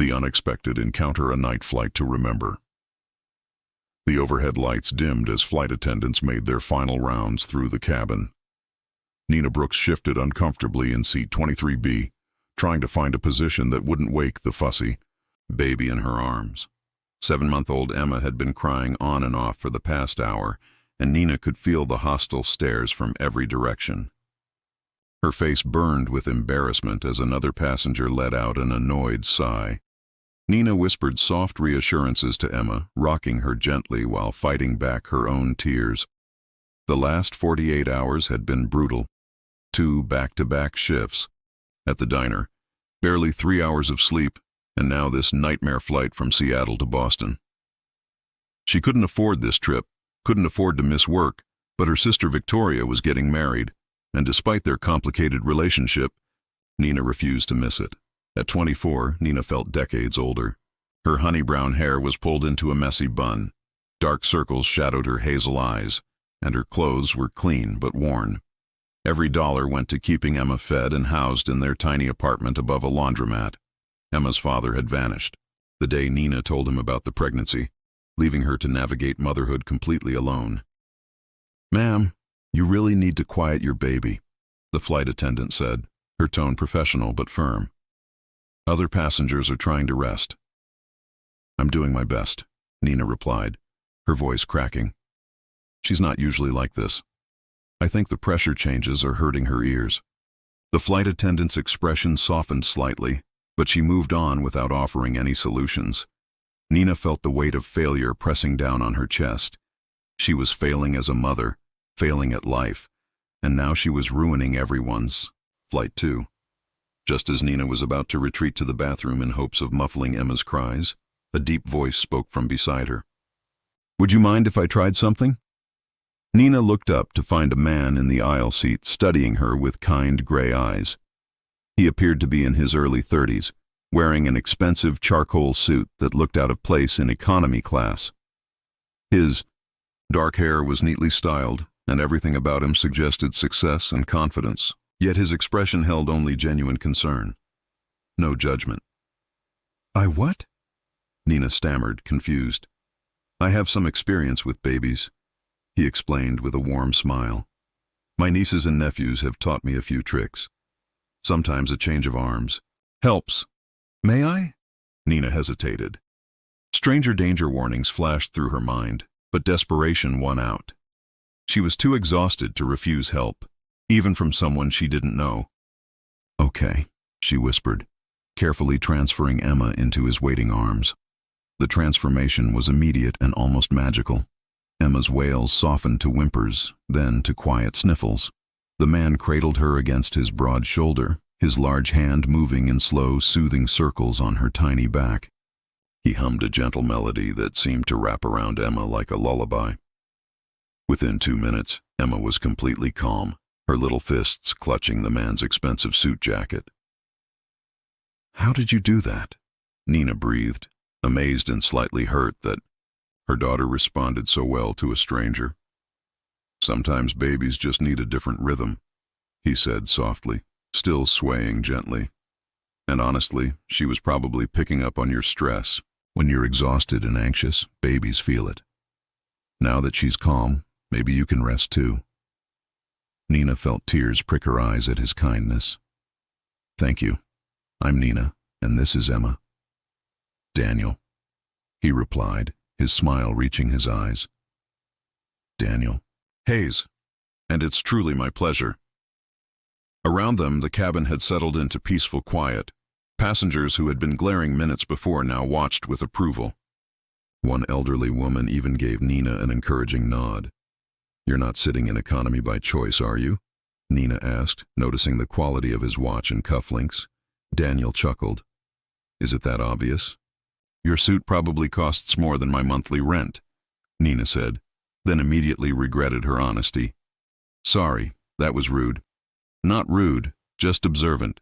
The unexpected encounter, a night flight to remember. The overhead lights dimmed as flight attendants made their final rounds through the cabin. Nina Brooks shifted uncomfortably in seat 23B, trying to find a position that wouldn't wake the fussy baby in her arms. 7-month-old Emma had been crying on and off for the past hour, and Nina could feel the hostile stares from every direction. Her face burned with embarrassment as another passenger let out an annoyed sigh. Nina whispered soft reassurances to Emma, rocking her gently while fighting back her own tears. The last 48 hours had been brutal. 2 back-to-back shifts at the diner, barely 3 hours of sleep, and now this nightmare flight from Seattle to Boston. She couldn't afford this trip, couldn't afford to miss work, but her sister Victoria was getting married, and despite their complicated relationship, Nina refused to miss it. At 24, Nina felt decades older. Her honey-brown hair was pulled into a messy bun. Dark circles shadowed her hazel eyes, and her clothes were clean but worn. Every dollar went to keeping Emma fed and housed in their tiny apartment above a laundromat. Emma's father had vanished the day Nina told him about the pregnancy, leaving her to navigate motherhood completely alone. "Ma'am, you really need to quiet your baby," the flight attendant said, her tone professional but firm. "Other passengers are trying to rest." "I'm doing my best," Nina replied, her voice cracking. She's not usually like this. I think the pressure changes are hurting her ears. The flight attendant's expression softened slightly, but she moved on without offering any solutions. Nina felt the weight of failure pressing down on her chest. She was failing as a mother, failing at life, and now she was ruining everyone's. Flight 2. Just as Nina was about to retreat to the bathroom in hopes of muffling Emma's cries, a deep voice spoke from beside her. "Would you mind if I tried something?" Nina looked up to find a man in the aisle seat studying her with kind gray eyes. He appeared to be in his early 30s, wearing an expensive charcoal suit that looked out of place in economy class. His dark hair was neatly styled, and everything about him suggested success and confidence. Yet his expression held only genuine concern. No judgment. "I what?" Nina stammered, confused. "I have some experience with babies," he explained with a warm smile. "My nieces and nephews have taught me a few tricks. Sometimes a change of arms helps." "May I?" Nina hesitated. Stranger danger warnings flashed through her mind, but desperation won out. She was too exhausted to refuse help, even from someone she didn't know. "Okay," she whispered, carefully transferring Emma into his waiting arms. The transformation was immediate and almost magical. Emma's wails softened to whimpers, then to quiet sniffles. The man cradled her against his broad shoulder, his large hand moving in slow, soothing circles on her tiny back. He hummed a gentle melody that seemed to wrap around Emma like a lullaby. Within 2 minutes, Emma was completely calm, her little fists clutching the man's expensive suit jacket. "How did you do that?" Nina breathed, amazed and slightly hurt that her daughter responded so well to a stranger. "Sometimes babies just need a different rhythm," he said softly, still swaying gently. "And honestly, she was probably picking up on your stress. When you're exhausted and anxious, babies feel it. Now that she's calm, maybe you can rest too." Nina felt tears prick her eyes at his kindness. "Thank you. I'm Nina, and this is Emma." "Daniel," he replied, his smile reaching his eyes. "Daniel." "Hayes. And it's truly my pleasure." Around them, the cabin had settled into peaceful quiet. Passengers who had been glaring minutes before now watched with approval. One elderly woman even gave Nina an encouraging nod. "You're not sitting in economy by choice, are you?" Nina asked, noticing the quality of his watch and cufflinks. Daniel chuckled. "Is it that obvious?" "Your suit probably costs more than my monthly rent," Nina said, then immediately regretted her honesty. "Sorry, that was rude." "Not rude, just observant,"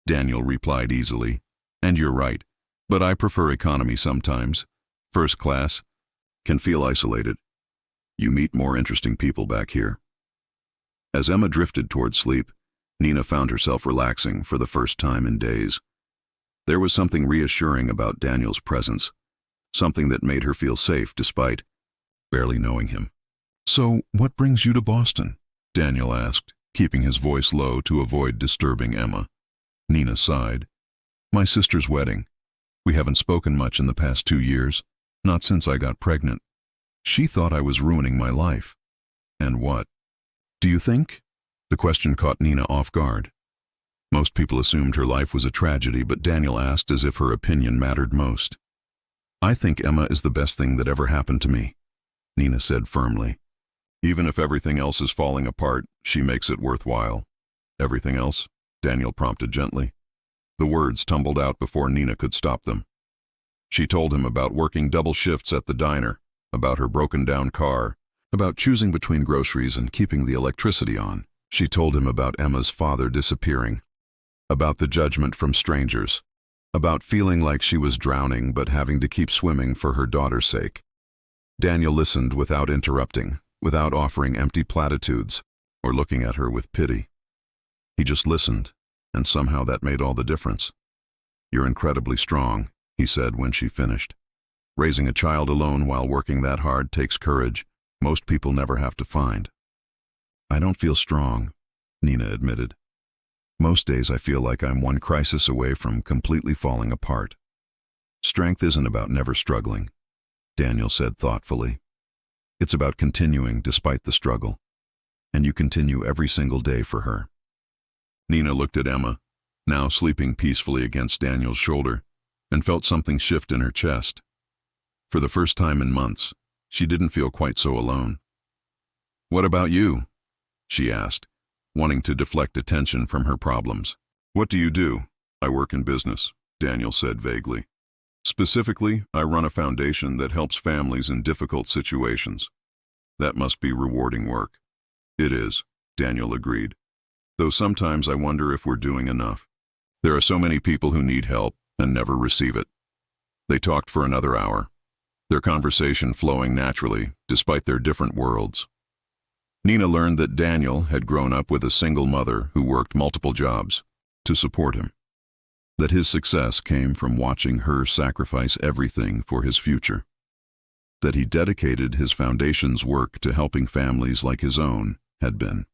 Daniel replied easily. "And you're right, but I prefer economy sometimes. First class can feel isolated. You meet more interesting people back here." As Emma drifted toward sleep, Nina found herself relaxing for the first time in days. There was something reassuring about Daniel's presence, something that made her feel safe despite barely knowing him. "So, what brings you to Boston?" Daniel asked, keeping his voice low to avoid disturbing Emma. Nina sighed. "My sister's wedding. We haven't spoken much in the past 2 years, not since I got pregnant. She thought I was ruining my life." "And what? Do you think?" The question caught Nina off guard. Most people assumed her life was a tragedy, but Daniel asked as if her opinion mattered most. "I think Emma is the best thing that ever happened to me," Nina said firmly. "Even if everything else is falling apart, she makes it worthwhile." "Everything else?" Daniel prompted gently. The words tumbled out before Nina could stop them. She told him about working double shifts at the diner, about her broken-down car, about choosing between groceries and keeping the electricity on. She told him about Emma's father disappearing, about the judgment from strangers, about feeling like she was drowning but having to keep swimming for her daughter's sake. Daniel listened without interrupting, without offering empty platitudes or looking at her with pity. He just listened, and somehow that made all the difference. "You're incredibly strong," he said when she finished. "Raising a child alone while working that hard takes courage most people never have to find." "I don't feel strong," Nina admitted. "Most days I feel like I'm one crisis away from completely falling apart." "Strength isn't about never struggling," Daniel said thoughtfully. "It's about continuing despite the struggle. And you continue every single day for her." Nina looked at Emma, now sleeping peacefully against Daniel's shoulder, and felt something shift in her chest. For the first time in months, she didn't feel quite so alone. "What about you?" she asked, wanting to deflect attention from her problems. "What do you do?" "I work in business," Daniel said vaguely. "Specifically, I run a foundation that helps families in difficult situations." "That must be rewarding work." "It is," Daniel agreed. "Though sometimes I wonder if we're doing enough. There are so many people who need help and never receive it." They talked for another hour, their conversation flowing naturally, despite their different worlds. Nina learned that Daniel had grown up with a single mother who worked multiple jobs to support him, that his success came from watching her sacrifice everything for his future, that he dedicated his foundation's work to helping families like his own had been.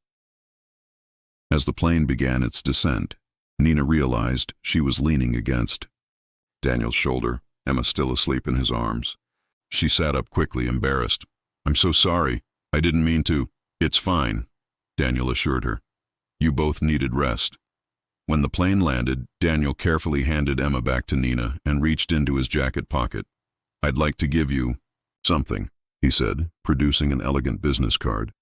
As the plane began its descent, Nina realized she was leaning against Daniel's shoulder, Emma still asleep in his arms. She sat up quickly, embarrassed. "I'm so sorry. I didn't mean to." "It's fine," Daniel assured her. "You both needed rest." When the plane landed, Daniel carefully handed Emma back to Nina and reached into his jacket pocket. "I'd like to give you something," he said, producing an elegant business card.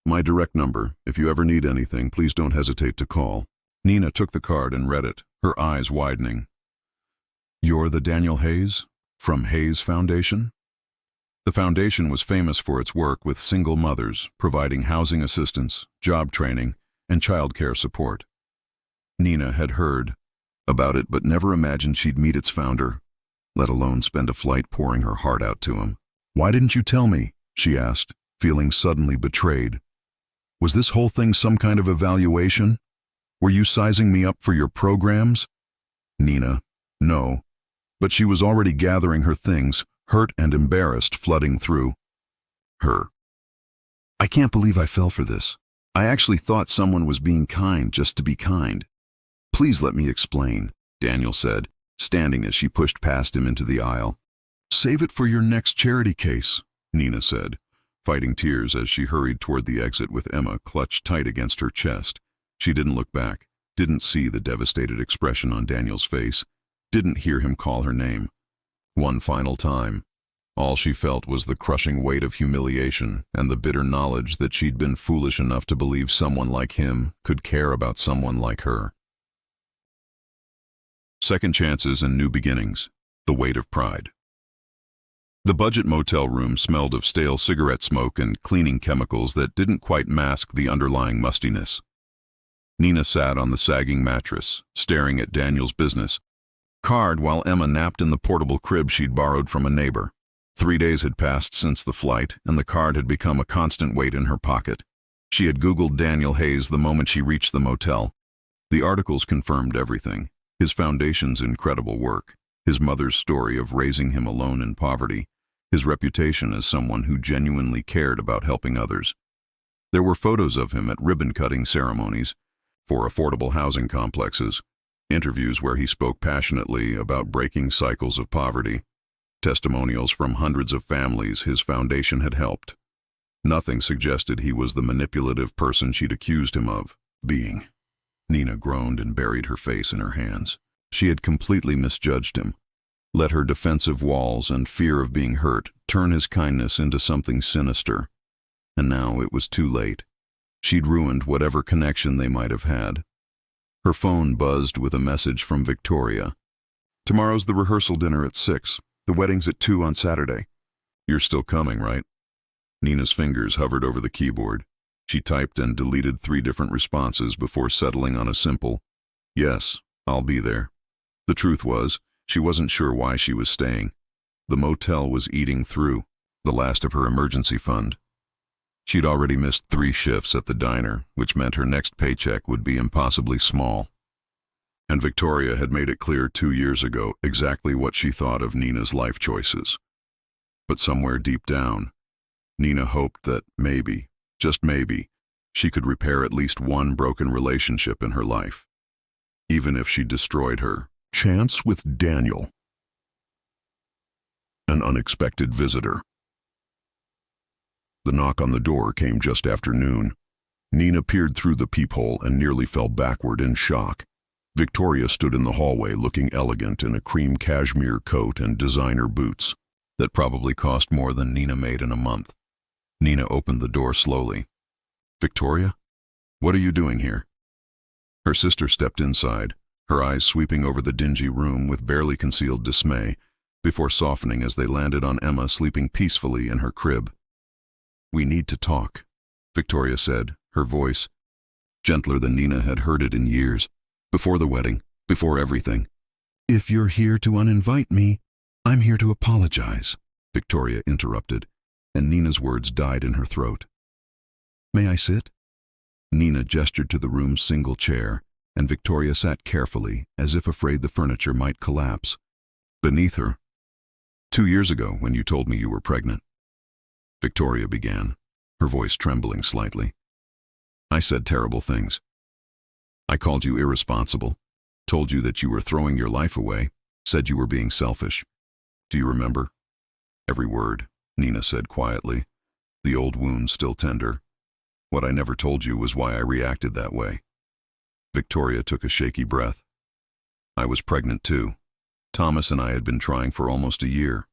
"My direct number. If you ever need anything, please don't hesitate to call." Nina took the card and read it, her eyes widening. "You're the Daniel Hayes? From Hayes Foundation?" The foundation was famous for its work with single mothers, providing housing assistance, job training, and childcare support. Nina had heard about it but never imagined she'd meet its founder, let alone spend a flight pouring her heart out to him. "Why didn't you tell me?" she asked, feeling suddenly betrayed. "Was this whole thing some kind of evaluation? Were you sizing me up for your programs?" Nina, no. But she was already gathering her things, hurt and embarrassed, flooding through her. "I can't believe I fell for this. I actually thought someone was being kind just to be kind." "Please let me explain," Daniel said, standing as she pushed past him into the aisle. "Save it for your next charity case," Nina said, fighting tears as she hurried toward the exit with Emma clutched tight against her chest. She didn't look back, didn't see the devastated expression on Daniel's face, didn't hear him call her name. One final time. All she felt was the crushing weight of humiliation and the bitter knowledge that she'd been foolish enough to believe someone like him could care about someone like her. Second chances and new beginnings. The weight of pride. The budget motel room smelled of stale cigarette smoke and cleaning chemicals that didn't quite mask the underlying mustiness. Nina sat on the sagging mattress, staring at Daniel's business card while Emma napped in the portable crib she'd borrowed from a neighbor. 3 days had passed since the flight, and the card had become a constant weight in her pocket. She had Googled Daniel Hayes the moment she reached the motel. The articles confirmed everything. His foundation's incredible work, his mother's story of raising him alone in poverty, his reputation as someone who genuinely cared about helping others. There were photos of him at ribbon-cutting ceremonies for affordable housing complexes, interviews where he spoke passionately about breaking cycles of poverty, testimonials from hundreds of families his foundation had helped. Nothing suggested he was the manipulative person she'd accused him of being. Nina groaned and buried her face in her hands. She had completely misjudged him, let her defensive walls and fear of being hurt turn his kindness into something sinister. And now it was too late. She'd ruined whatever connection they might have had. Her phone buzzed with a message from Victoria. "Tomorrow's the rehearsal dinner at 6. The wedding's at 2 on Saturday. You're still coming, right?" Nina's fingers hovered over the keyboard. She typed and deleted 3 different responses before settling on a simple, "Yes, I'll be there." The truth was, she wasn't sure why she was staying. The motel was eating through the last of her emergency fund. She'd already missed 3 shifts at the diner, which meant her next paycheck would be impossibly small. And Victoria had made it clear 2 years ago exactly what she thought of Nina's life choices. But somewhere deep down, Nina hoped that maybe, just maybe, she could repair at least one broken relationship in her life, even if she destroyed her chance with Daniel. An unexpected visitor. The knock on the door came just after noon. Nina peered through the peephole and nearly fell backward in shock. Victoria stood in the hallway looking elegant in a cream cashmere coat and designer boots that probably cost more than Nina made in a month. Nina opened the door slowly. "Victoria? What are you doing here?" Her sister stepped inside, her eyes sweeping over the dingy room with barely concealed dismay, before softening as they landed on Emma sleeping peacefully in her crib. "We need to talk," Victoria said, her voice gentler than Nina had heard it in years. "Before the wedding, before everything." "If you're here to uninvite me, I'm here to apologize," Victoria interrupted, and Nina's words died in her throat. "May I sit?" Nina gestured to the room's single chair, and Victoria sat carefully, as if afraid the furniture might collapse. Beneath her, 2 years ago, when you told me you were pregnant," Victoria began, her voice trembling slightly, "I said terrible things. I called you irresponsible, told you that you were throwing your life away, said you were being selfish. Do you remember?" "Every word," Nina said quietly, the old wound still tender. "What I never told you was why I reacted that way." Victoria took a shaky breath. "I was pregnant too. Thomas and I had been trying for almost a year.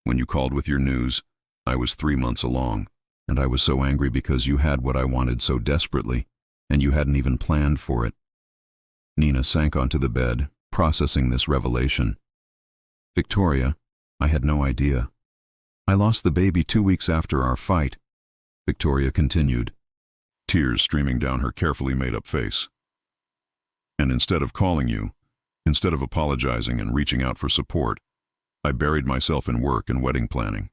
When you called with your news, I was 3 months along, and I was so angry because you had what I wanted so desperately, and you hadn't even planned for it." Nina sank onto the bed, processing this revelation. "Victoria, I had no idea. I lost the baby 2 weeks after our fight," Victoria continued, tears streaming down her carefully made-up face. "And instead of calling you, instead of apologizing and reaching out for support, I buried myself in work and wedding planning.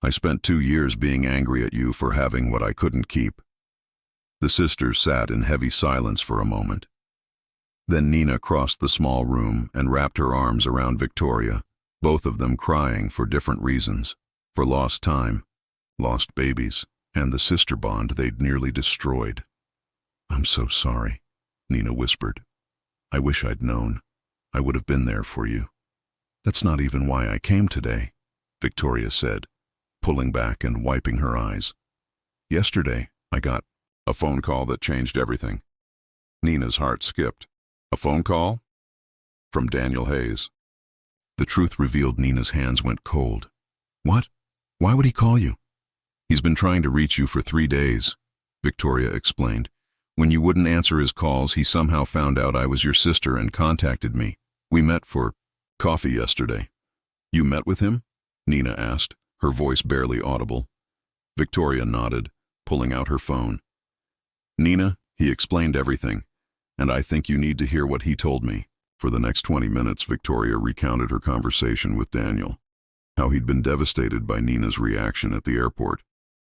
I spent 2 years being angry at you for having what I couldn't keep." The sisters sat in heavy silence for a moment. Then Nina crossed the small room and wrapped her arms around Victoria, both of them crying for different reasons, for lost time, lost babies, and the sister bond they'd nearly destroyed. "I'm so sorry," Nina whispered. "I wish I'd known. I would have been there for you." "That's not even why I came today," Victoria said, pulling back and wiping her eyes. "Yesterday, I got a phone call that changed everything." Nina's heart skipped. "A phone call?" "From Daniel Hayes." The truth revealed Nina's hands went cold. "What? Why would he call you?" "He's been trying to reach you for 3 days, Victoria explained. "When you wouldn't answer his calls, he somehow found out I was your sister and contacted me. We met for coffee yesterday." "You met with him?" Nina asked, her voice barely audible. Victoria nodded, pulling out her phone. "Nina, he explained everything, and I think you need to hear what he told me." For the next 20 minutes, Victoria recounted her conversation with Daniel, how he'd been devastated by Nina's reaction at the airport,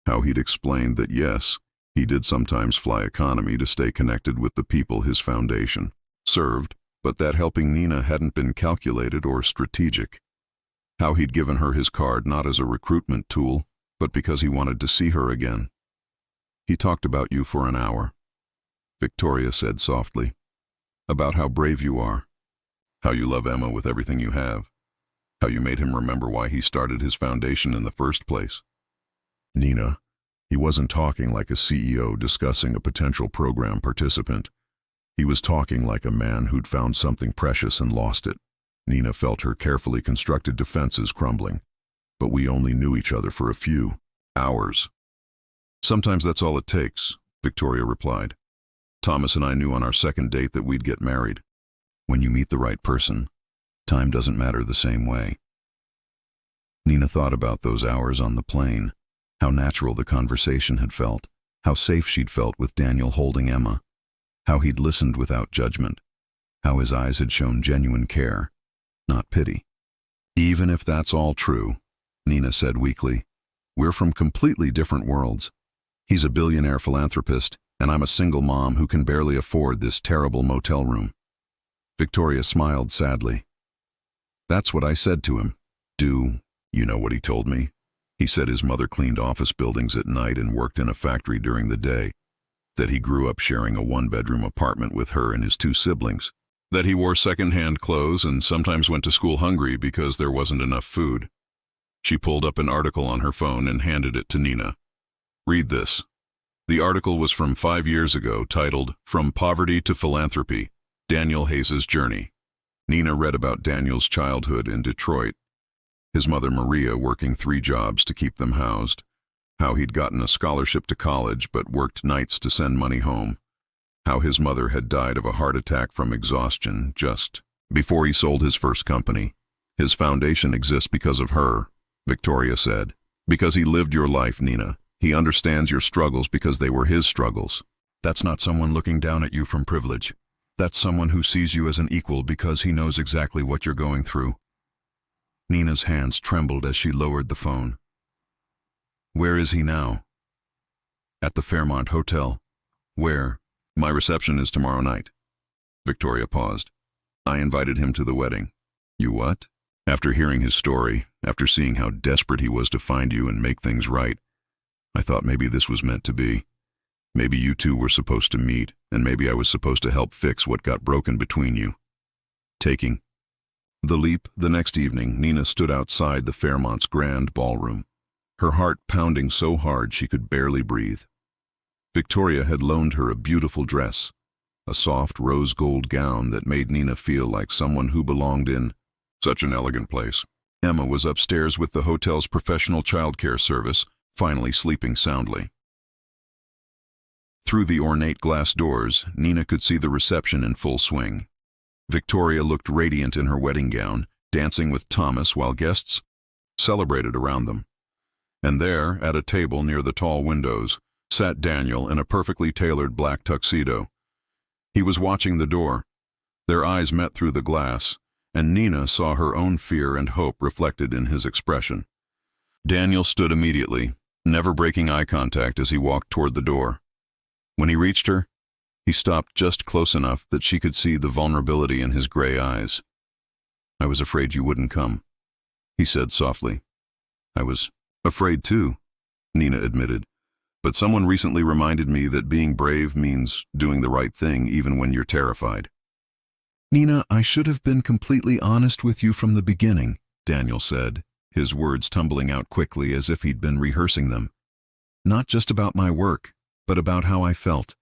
how he'd explained that yes, he did sometimes fly economy to stay connected with the people his foundation served, but that helping Nina hadn't been calculated or strategic. How he'd given her his card not as a recruitment tool, but because he wanted to see her again. "He talked about you for an hour," Victoria said softly. "About how brave you are, how you love Emma with everything you have, how you made him remember why he started his foundation in the first place." "Nina, he wasn't talking like a CEO discussing a potential program participant. He was talking like a man who'd found something precious and lost it." Nina felt her carefully constructed defenses crumbling. "But we only knew each other for a few hours." "Sometimes that's all it takes," Victoria replied. "Thomas and I knew on our second date that we'd get married. When you meet the right person, time doesn't matter the same way." Nina thought about those hours on the plane, how natural the conversation had felt, how safe she'd felt with Daniel holding Emma, how he'd listened without judgment, how his eyes had shown genuine care, not pity. "Even if that's all true," Nina said weakly, "we're from completely different worlds. He's a billionaire philanthropist, and I'm a single mom who can barely afford this terrible motel room." Victoria smiled sadly. "That's what I said to him. Do you know what he told me? He said his mother cleaned office buildings at night and worked in a factory during the day, that he grew up sharing a one-bedroom apartment with her and his two siblings, that he wore second-hand clothes and sometimes went to school hungry because there wasn't enough food." She pulled up an article on her phone and handed it to Nina. "Read this." The article was from 5 years ago, titled "From Poverty to Philanthropy, Daniel Hayes' Journey." Nina read about Daniel's childhood in Detroit, his mother Maria working 3 jobs to keep them housed, how he'd gotten a scholarship to college but worked nights to send money home, how his mother had died of a heart attack from exhaustion just before he sold his first company. "His foundation exists because of her," Victoria said. "Because he lived your life, Nina. He understands your struggles because they were his struggles. That's not someone looking down at you from privilege. That's someone who sees you as an equal because he knows exactly what you're going through." Nina's hands trembled as she lowered the phone. "Where is he now?" "At the Fairmont Hotel." "Where?" "My reception is tomorrow night." Victoria paused. "I invited him to the wedding." "You what?" "After hearing his story, after seeing how desperate he was to find you and make things right, I thought maybe this was meant to be. Maybe you two were supposed to meet, and maybe I was supposed to help fix what got broken between you." Taking the leap the next evening, Nina stood outside the Fairmont's grand ballroom, her heart pounding so hard she could barely breathe. Victoria had loaned her a beautiful dress, a soft rose gold gown that made Nina feel like someone who belonged in such an elegant place. Emma was upstairs with the hotel's professional childcare service, finally sleeping soundly. Through the ornate glass doors, Nina could see the reception in full swing. Victoria looked radiant in her wedding gown, dancing with Thomas while guests celebrated around them. And there, at a table near the tall windows, sat Daniel in a perfectly tailored black tuxedo. He was watching the door. Their eyes met through the glass, and Nina saw her own fear and hope reflected in his expression. Daniel stood immediately, never breaking eye contact as he walked toward the door. When he reached her, he stopped just close enough that she could see the vulnerability in his gray eyes. "I was afraid you wouldn't come," he said softly. "I was afraid too," Nina admitted. "But someone recently reminded me that being brave means doing the right thing even when you're terrified." "Nina, I should have been completely honest with you from the beginning," Daniel said, his words tumbling out quickly as if he'd been rehearsing them. "Not just about my work, but about how I felt.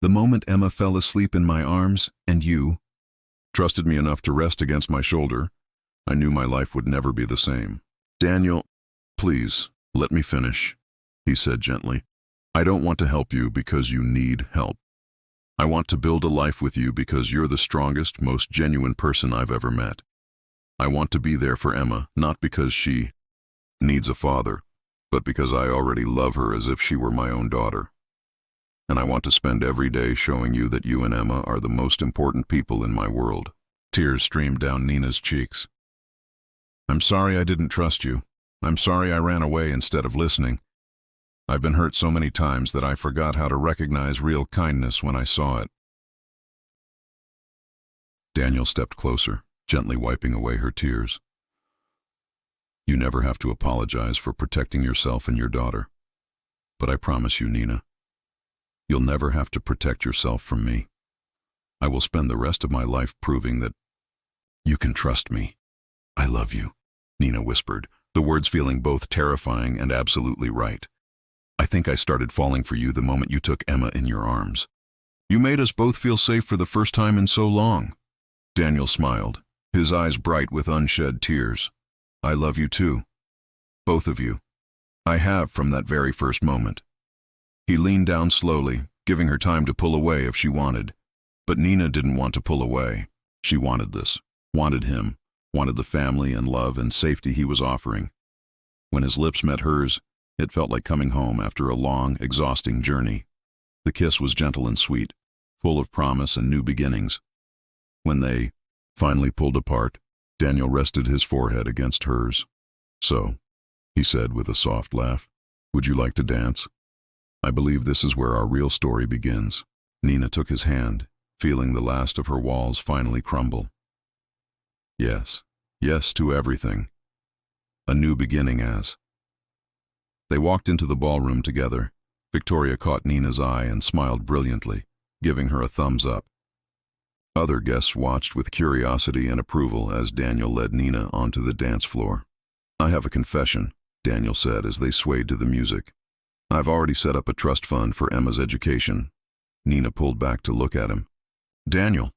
The moment Emma fell asleep in my arms, and you trusted me enough to rest against my shoulder, I knew my life would never be the same." "Daniel, please, let me finish," he said gently. "I don't want to help you because you need help. I want to build a life with you because you're the strongest, most genuine person I've ever met. I want to be there for Emma, not because she needs a father, but because I already love her as if she were my own daughter. And I want to spend every day showing you that you and Emma are the most important people in my world." Tears streamed down Nina's cheeks. "I'm sorry I didn't trust you. I'm sorry I ran away instead of listening. I've been hurt so many times that I forgot how to recognize real kindness when I saw it." Daniel stepped closer, gently wiping away her tears. You never have to apologize for protecting yourself and your daughter. But I promise you, Nina, you'll never have to protect yourself from me. I will spend the rest of my life proving that you can trust me. I love you, Nina whispered, the words feeling both terrifying and absolutely right. I think I started falling for you the moment you took Emma in your arms. You made us both feel safe for the first time in so long. Daniel smiled, his eyes bright with unshed tears. I love you too. Both of you. I have from that very first moment. He leaned down slowly, giving her time to pull away if she wanted. But Nina didn't want to pull away. She wanted this, wanted him, wanted the family and love and safety he was offering. When his lips met hers, it felt like coming home after a long, exhausting journey. The kiss was gentle and sweet, full of promise and new beginnings. When they finally pulled apart, Daniel rested his forehead against hers. So, he said with a soft laugh, would you like to dance? I believe this is where our real story begins. Nina took his hand, feeling the last of her walls finally crumble. Yes, yes to everything. A new beginning as. They walked into the ballroom together. Victoria caught Nina's eye and smiled brilliantly, giving her a thumbs up. Other guests watched with curiosity and approval as Daniel led Nina onto the dance floor. I have a confession, Daniel said as they swayed to the music. I've already set up a trust fund for Emma's education. Nina pulled back to look at him. Daniel,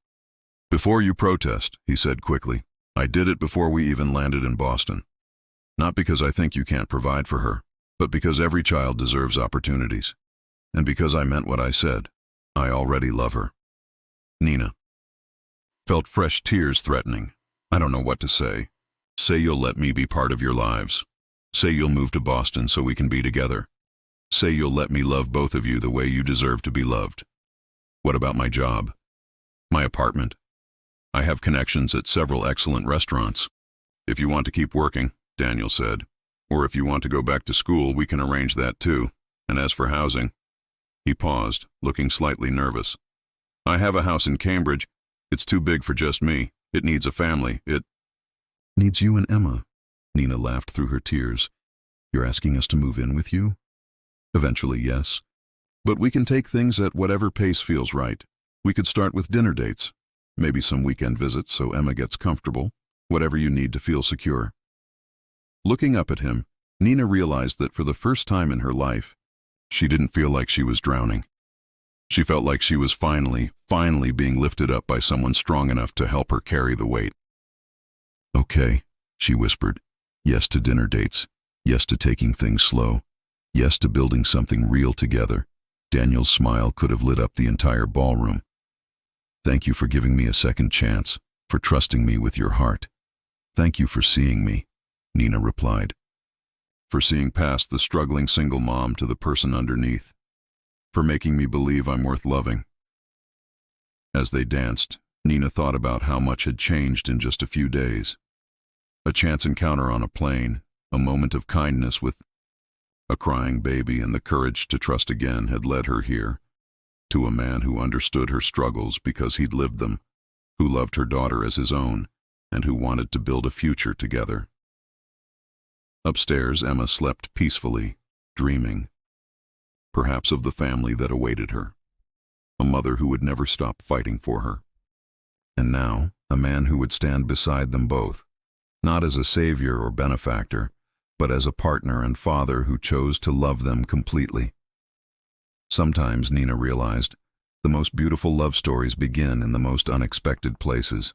before you protest, he said quickly, I did it before we even landed in Boston. Not because I think you can't provide for her, but because every child deserves opportunities. And because I meant what I said. I already love her. Nina felt fresh tears threatening. I don't know what to say. Say you'll let me be part of your lives. Say you'll move to Boston so we can be together. Say you'll let me love both of you the way you deserve to be loved. What about my job? My apartment? I have connections at several excellent restaurants. If you want to keep working, Daniel said, or if you want to go back to school, we can arrange that too. And as for housing, he paused, looking slightly nervous. I have a house in Cambridge. It's too big for just me. It needs a family. It needs you and Emma. Nina laughed through her tears. You're asking us to move in with you? Eventually, yes. But we can take things at whatever pace feels right. We could start with dinner dates. Maybe some weekend visits so Emma gets comfortable. Whatever you need to feel secure. Looking up at him, Nina realized that for the first time in her life, she didn't feel like she was drowning. She felt like she was finally being lifted up by someone strong enough to help her carry the weight. Okay, she whispered. Yes to dinner dates. Yes to taking things slow. Yes to building something real together. Daniel's smile could have lit up the entire ballroom. Thank you for giving me a second chance, for trusting me with your heart. Thank you for seeing me, Nina replied. For seeing past the struggling single mom to the person underneath. For making me believe I'm worth loving. As they danced, Nina thought about how much had changed in just a few days. A chance encounter on a plane, a moment of kindness with a crying baby and the courage to trust again had led her here, to a man who understood her struggles because he'd lived them, who loved her daughter as his own, and who wanted to build a future together. Upstairs, Emma slept peacefully, dreaming, perhaps of the family that awaited her, a mother who would never stop fighting for her. And now, a man who would stand beside them both, not as a savior or benefactor, but as a partner and father who chose to love them completely. Sometimes, Nina realized, the most beautiful love stories begin in the most unexpected places.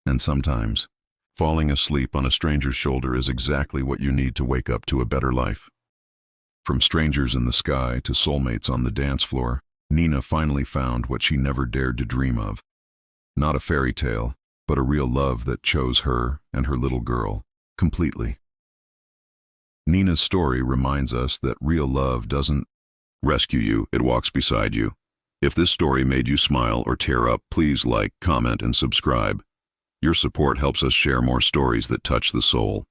And sometimes, falling asleep on a stranger's shoulder is exactly what you need to wake up to a better life. From strangers in the sky to soulmates on the dance floor, Nina finally found what she never dared to dream of. Not a fairy tale, but a real love that chose her and her little girl completely. Nina's story reminds us that real love doesn't rescue you, it walks beside you. If this story made you smile or tear up, please like, comment, and subscribe. Your support helps us share more stories that touch the soul.